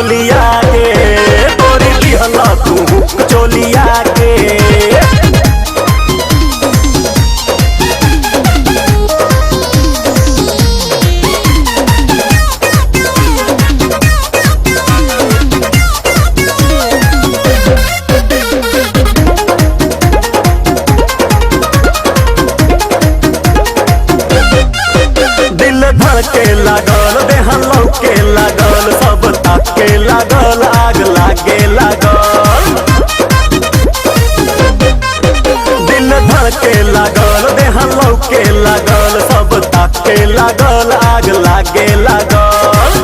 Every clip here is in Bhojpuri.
चोलिया के, तोरी दिहला तू हुक चोलिया के। दिल धड़के लागल, देह लौके लागल, सब ताके लागल, आग लागे लागल। दिल धड़के लागल, देह लौके लागल, सब ताके लागल, आग लागे लागल।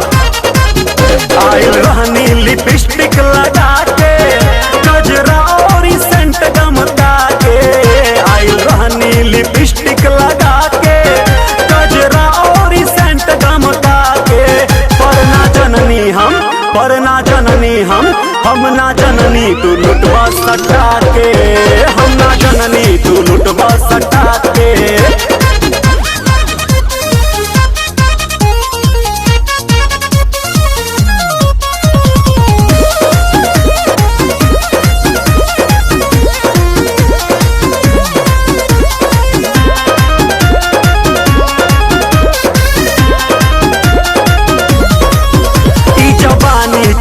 आइल रहनी लिपस्टिक लगा के, गजरा और सेंट गमका के। आइल रहनी लिपस्टिक लगा के, गजरा और सेंट गमका के। पर ना जननी हम ना जननी तू लुटवा सटा के। हम ना जननी तू लुटवा सटा के।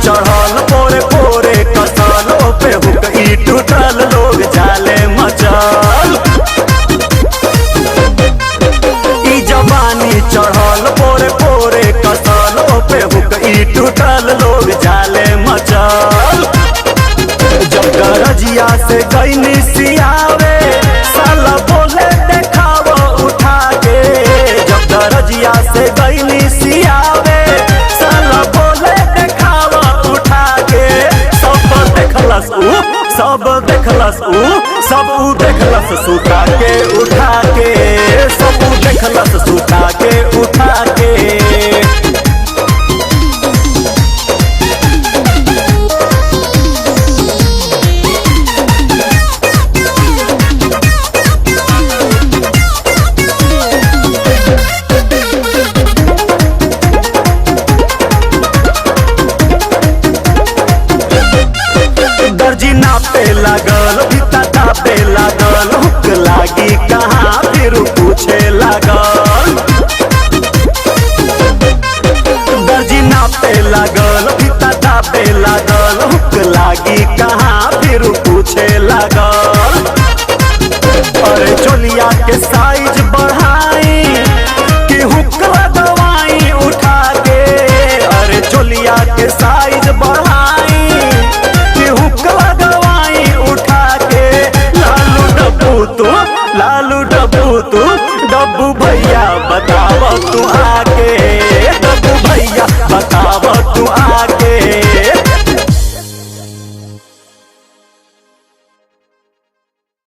चढ़ल पोरे पोरे कसल, पे हुक ई टूटल, लोग जाले मचल। ई जवानी चढ़ल पोरे पोरे कसल, पे हुक ई टूटल, लोग जाले मचल। जब गरजिया से गईनी सियावे, साला बोले देखाव उठा के। जब गरजिया से गईनी सियावे, साला बोले सब ऊ देखलस सुता के उठा के। सब ऊ देखलस सुता के उठा के। दर्जी नापे लागल, फीता तापे लागल, हुक लागी कहाँ फिर पूछे लागल। दर्जी नापे लागल, फीता तापे लागल, हुक लागी कहाँ फिर पूछे लागल। अरे चोलिया के साइज बढ़ाई कि हुक लगवाई उठा के। अरे चोलिया के साइज